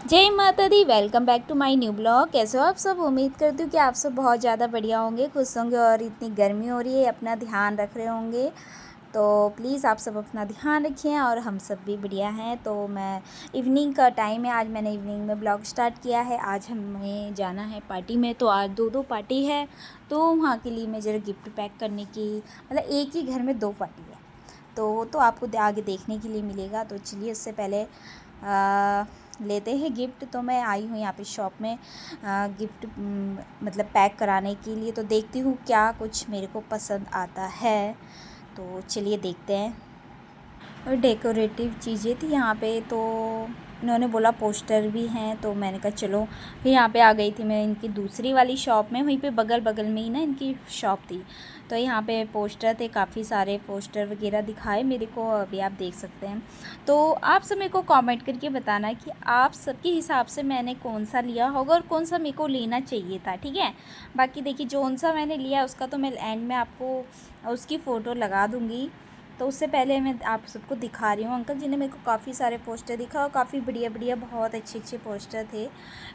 जय माता दी। Welcome back to my new blog. कैसे हो आप सब? उम्मीद करती हूँ कि आप सब बहुत ज़्यादा बढ़िया होंगे, खुश होंगे और इतनी गर्मी हो रही है अपना ध्यान रख रहे होंगे। तो प्लीज़ आप सब अपना ध्यान रखिए और हम सब भी बढ़िया हैं। तो मैं इवनिंग का टाइम है, आज मैंने इवनिंग में ब्लॉग स्टार्ट किया है। आज हमें जाना है पार्टी में, तो आज दो पार्टी है। तो वहाँ के लिए मैं ज़रा गिफ्ट पैक करने की, मतलब एक ही घर में 2 पार्टी है, तो वो तो आपको आगे देखने के लिए मिलेगा। तो चलिए उससे पहले लेते हैं गिफ्ट। तो मैं आई हूँ यहाँ पे शॉप में गिफ्ट मतलब पैक कराने के लिए। तो देखती हूँ क्या कुछ मेरे को पसंद आता है, तो चलिए देखते हैं। और डेकोरेटिव चीज़ें थी यहाँ पे, तो इन्होंने बोला पोस्टर भी हैं, तो मैंने कहा चलो। फिर यहाँ पे आ गई थी मैं इनकी दूसरी वाली शॉप में, वहीं पे बगल में ही ना इनकी शॉप थी। तो यहाँ पे पोस्टर थे, काफ़ी सारे पोस्टर वगैरह दिखाए मेरे को, अभी आप देख सकते हैं। तो आप सब मेरे को कमेंट करके बताना कि आप सबके हिसाब से मैंने कौन सा लिया होगा और कौन सा मेरे को लेना चाहिए था, ठीक है। बाकी देखिए जौन सा मैंने लिया उसका तो मैं एंड में आपको उसकी फ़ोटो लगा दूँगी। तो उससे पहले मैं आप सबको दिखा रही हूँ अंकल जी ने मेरे को काफ़ी सारे पोस्टर दिखा और काफ़ी बढ़िया बहुत अच्छे पोस्टर थे।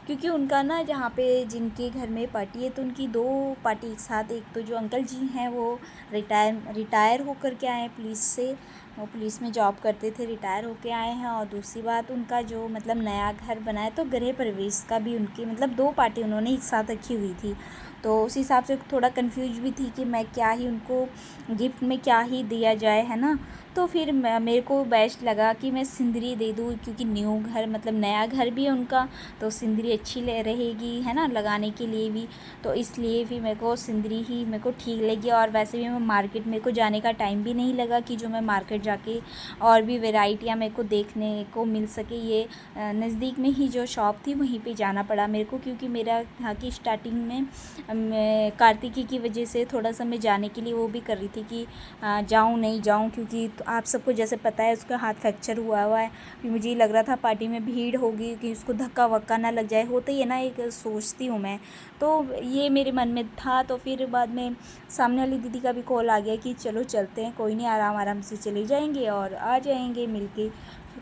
क्योंकि उनका ना जहाँ पे जिनके घर में पार्टी है, तो उनकी 2 पार्टी एक साथ। एक तो जो अंकल जी हैं वो रिटायर होकर के आए हैं पुलिस से, वो पुलिस में जॉब करते थे, रिटायर होके आए हैं। और दूसरी बात उनका जो मतलब नया घर बना है, तो गृह प्रवेश का भी उनकी मतलब 2 पार्टी उन्होंने एक साथ रखी हुई थी। तो उस हिसाब से थोड़ा कंफ्यूज भी थी कि मैं क्या ही उनको गिफ्ट में क्या ही दिया जाए, है ना। तो फिर मेरे को बेस्ट लगा कि मैं सिंदरी दे दूँ, क्योंकि न्यू घर मतलब नया घर भी है उनका, तो सिंदरी अच्छी ले रहेगी, है ना, लगाने के लिए भी। तो इसलिए फिर मेरे को सिंदरी ही मेरे को ठीक लगी। और वैसे भी मैं मार्केट, मेरे को जाने का टाइम भी नहीं लगा कि जो मैं मार्केट जाके और भी वैरायटियाँ मेरे को देखने को मिल सके। ये नज़दीक में ही जो शॉप थी वहीं पे जाना पड़ा मेरे को, क्योंकि मेरा यहाँ की स्टार्टिंग में मैं कार्तिकी की वजह से थोड़ा सा मैं जाने के लिए वो भी कर रही थी कि जाऊँ नहीं जाऊँ, क्योंकि तो आप सबको जैसे पता है उसका हाथ फ्रैक्चर हुआ है। कि मुझे ये लग रहा था पार्टी में भीड़ होगी कि उसको धक्का वक्का ना लग जाए, होता ही है ना, एक सोचती हूँ मैं। तो ये मेरे मन में था। तो फिर बाद में सामने वाली दीदी का भी कॉल आ गया कि चलो चलते हैं, कोई नहीं, आराम से चले जाएंगे और आ जाएंगे मिल के।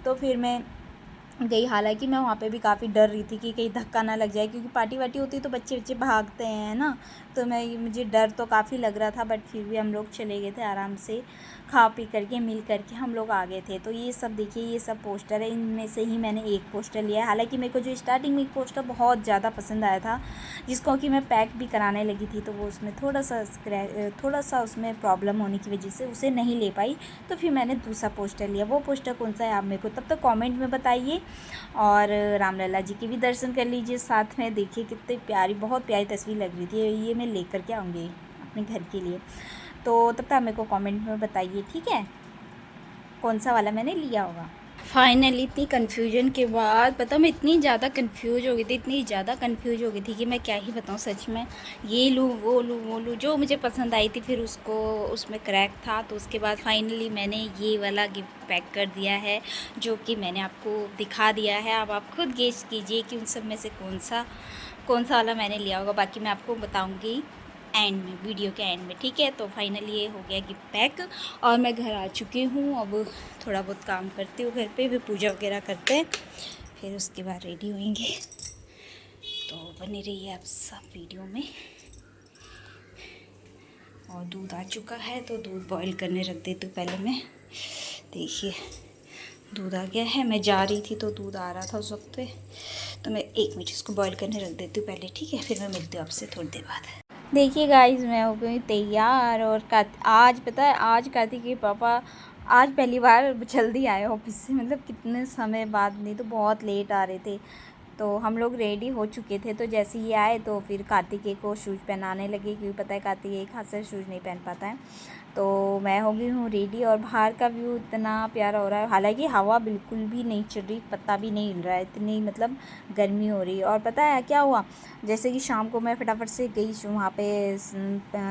तो फिर मैं गई। हालांकि मैं वहाँ पे भी काफ़ी डर रही थी कि कहीं धक्का ना लग जाए, क्योंकि पार्टी वार्टी होती है तो बच्चे भागते हैं ना। तो मुझे डर तो काफ़ी लग रहा था, बट फिर भी हम लोग चले गए थे आराम से, खा पी करके मिल करके हम लोग आ गए थे। तो ये सब देखिए, ये सब पोस्टर है, इनमें से ही मैंने एक पोस्टर लिया है। हालांकि मेरे को जो स्टार्टिंग में एक पोस्टर बहुत ज़्यादा पसंद आया था, जिसको कि मैं पैक भी कराने लगी थी, तो वो उसमें थोड़ा सा उसमें प्रॉब्लम होने की वजह से उसे नहीं ले पाई। तो फिर मैंने दूसरा पोस्टर लिया। वो पोस्टर कौन सा है आप मेरे को तब तक कमेंट में बताइए। और रामलला जी के भी दर्शन कर लीजिए साथ में। देखिए कितनी प्यारी, बहुत प्यारी तस्वीर लग रही थी। ये मैं लेकर के आऊँगी अपने घर के लिए। तो तब तक मेरे को कमेंट में बताइए, ठीक है, कौन सा वाला मैंने लिया होगा। फाइनली इतनी कन्फ्यूजन के बाद, पता मैं इतनी ज़्यादा कन्फ्यूज हो गई थी कि मैं क्या ही बताऊँ सच में। ये लूँ वो लूँ, जो मुझे पसंद आई थी फिर उसको उसमें क्रैक था। तो उसके बाद फाइनली मैंने ये वाला गिफ्ट पैक कर दिया है, जो कि मैंने आपको दिखा दिया है। अब आप खुद गेस कीजिए कि उन सब में से कौन सा वाला मैंने लिया होगा। बाकी मैं आपको बताऊँगी एंड में, वीडियो के एंड में, ठीक है। तो फाइनली ये हो गया गिफ्ट पैक और मैं घर आ चुकी हूँ। अब थोड़ा बहुत काम करती हूँ घर पे, फिर पूजा वगैरह करते हैं, फिर उसके बाद रेडी होंगे। तो बने रहिए आप सब वीडियो में। और दूध आ चुका है, तो दूध बॉईल करने रख देती हूँ पहले मैं। देखिए दूध आ गया है, मैं जा रही थी तो दूध आ रहा था उस वक्त पे। तो मैं 1 मिनट इसको बॉईल करने रख देती हूँ पहले, ठीक है। फिर मैं मिलती हूँ आपसे थोड़ी देर बाद। देखिए गाइस मैं हो गई तैयार। और आज पता है, आज कार्तिक के पापा आज पहली बार जल्दी आए ऑफिस से, मतलब कितने समय बाद, नहीं तो बहुत लेट आ रहे थे। तो हम लोग रेडी हो चुके थे, तो जैसे ही आए तो फिर कार्तिकेय को शूज़ पहनाने लगे, क्योंकि पता है कार्तिकेय एक हाथ से शूज़ नहीं पहन पाता है। तो मैं हो गई हूँ रेडी और बाहर का व्यू इतना प्यारा हो रहा है। हालांकि हवा बिल्कुल भी नहीं चल रही, पत्ता भी नहीं हिल रहा है, इतनी मतलब गर्मी हो रही है। और पता है क्या हुआ, जैसे कि शाम को मैं फटाफट से गई वहाँ पे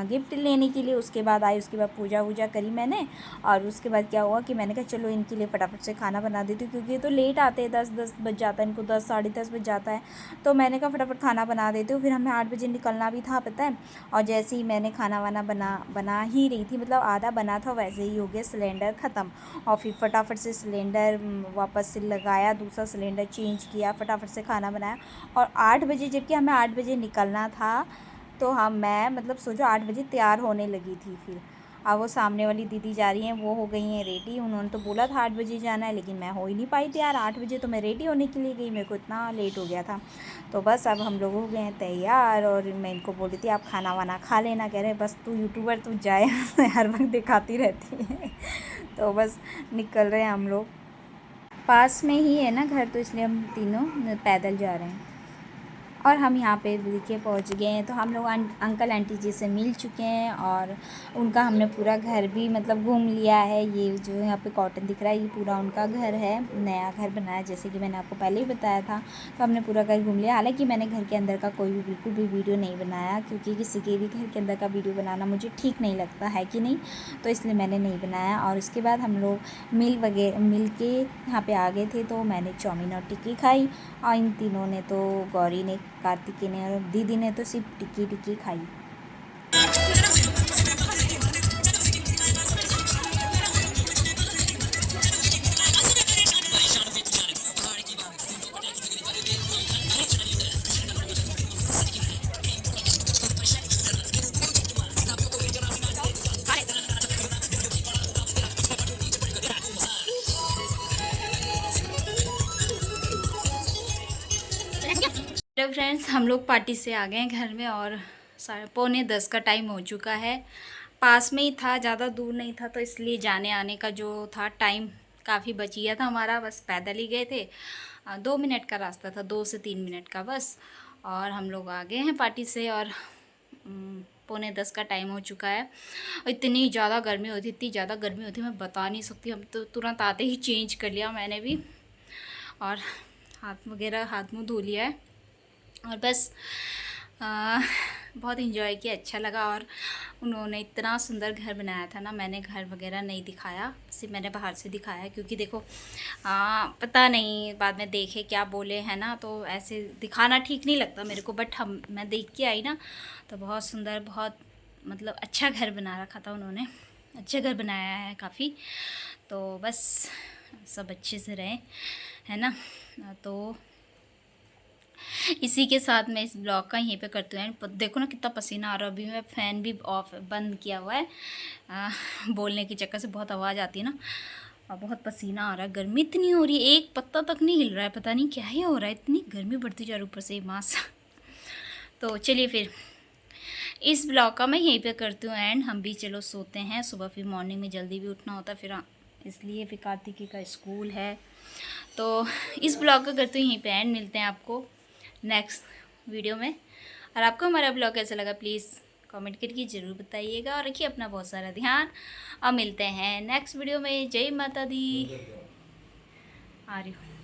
गिफ्ट लेने के लिए, उसके बाद आई, उसके बाद पूजा वूजा करी मैंने। और उसके बाद क्या हुआ कि मैंने कहा चलो इनके लिए फटाफट से खाना बना देती हूँ, क्योंकि ये तो लेट आते हैं, 10 बज जाता है इनको, 10 साढ़े 10 बज जाता है। तो मैंने कहा फटाफट खाना बना देती हूँ, फिर हमें 8 बजे निकलना भी था, पता है। और जैसे ही मैंने खाना वाना बना ही रही थी, मतलब मतलब आधा बना था वैसे ही हो गया, सिलेंडर ख़त्म। और फिर फटाफट से सिलेंडर वापस से लगाया, दूसरा सिलेंडर चेंज किया, फटाफट से खाना बनाया। और 8 बजे, जबकि हमें 8 बजे निकलना था, तो मैं मतलब सोचो 8 बजे तैयार होने लगी थी। फिर अब वो सामने वाली दीदी जा रही हैं, वो हो गई हैं रेडी। उन्होंने तो बोला था 8 बजे जाना है, लेकिन मैं हो ही नहीं पाई तैयार। 8 बजे तो मैं रेडी होने के लिए गई, मेरे को इतना लेट हो गया था। तो बस अब हम लोग हो गए हैं तैयार, और मैं इनको बोल रही थी आप खाना वाना खा लेना। कह रहे बस तू यूट्यूबर तू जाए हर वक्त दिखाती रहती है। तो बस निकल रहे हैं हम लोग, पास में ही है ना घर, तो इसलिए हम तीनों पैदल जा रहे हैं। और हम यहाँ पे देखिए पहुँच गए हैं। तो हम लोग अंकल आंटी जी से मिल चुके हैं, और उनका हमने पूरा घर भी मतलब घूम लिया है। ये जो यहाँ पे कॉटन दिख रहा है, ये पूरा उनका घर है, नया घर बनाया, जैसे कि मैंने आपको पहले ही बताया था। तो हमने पूरा घर घूम लिया। हालांकि मैंने घर के अंदर का कोई भी बिल्कुल भी वीडियो नहीं बनाया, क्योंकि किसी के भी घर के अंदर का वीडियो बनाना मुझे ठीक नहीं लगता है कि नहीं, तो इसलिए मैंने नहीं बनाया। और उसके बाद हम लोग मिल के यहाँ पर आ गए थे। तो मैंने चाउमीन और टिक्की खाई, और इन तीनों ने तो, गौरी ने, कार्तिकी ने और दीदी ने तो सिर्फ टिक्की खाई। तो फ्रेंड्स, हम लोग पार्टी से आ गए हैं घर में, और 9:45 का टाइम हो चुका है। पास में ही था, ज़्यादा दूर नहीं था, तो इसलिए जाने आने का जो था टाइम काफ़ी बच गया था हमारा। बस पैदल ही गए थे, 2 मिनट का रास्ता था, 2 से 3 मिनट का बस। और हम लोग आ गए हैं पार्टी से, और 9:45 का टाइम हो चुका है। इतनी ज़्यादा गर्मी होती, इतनी ज़्यादा गर्मी होती, मैं बता नहीं सकती। हम तो तुरंत आते ही चेंज कर लिया मैंने भी, और हाथ मुँह धो लिया है, और बस बहुत इन्जॉय किया, अच्छा लगा। और उन्होंने इतना सुंदर घर बनाया था ना, मैंने घर वगैरह नहीं दिखाया, सिर्फ मैंने बाहर से दिखाया, क्योंकि देखो पता नहीं बाद में देखे क्या बोले हैं ना, तो ऐसे दिखाना ठीक नहीं लगता मेरे को। बट मैं देख के आई ना, तो बहुत सुंदर, बहुत मतलब अच्छा घर बना रखा था उन्होंने, अच्छा घर बनाया है काफ़ी। तो बस सब अच्छे से रहे, है ना। तो इसी के साथ मैं इस ब्लॉग का यहीं पे करती हूँ। देखो ना कितना पसीना आ रहा है। अभी मैं फ़ैन भी बंद किया हुआ है, बोलने के चक्कर से बहुत आवाज़ आती है ना, और बहुत पसीना आ रहा है। गर्मी इतनी हो रही है, एक पत्ता तक नहीं हिल रहा है, पता नहीं क्या ही हो रहा है, इतनी गर्मी बढ़ती जा रही ऊपर से मास। तो चलिए फिर इस ब्लॉग का मैं यहीं पे करती हूँ एंड। हम भी चलो सोते हैं, सुबह फिर मॉर्निंग में जल्दी भी उठना होता है, फिर इसलिए फिर कार्तिकी का स्कूल है। तो इस ब्लॉग का करती हूँ यहीं पे एंड। मिलते हैं आपको नेक्स्ट वीडियो में। और आपको हमारा ब्लॉग कैसा लगा प्लीज़ कमेंट करके ज़रूर बताइएगा, और रखिए अपना बहुत सारा ध्यान। और मिलते हैं नेक्स्ट वीडियो में। जय माता दी। आ रही हूँ।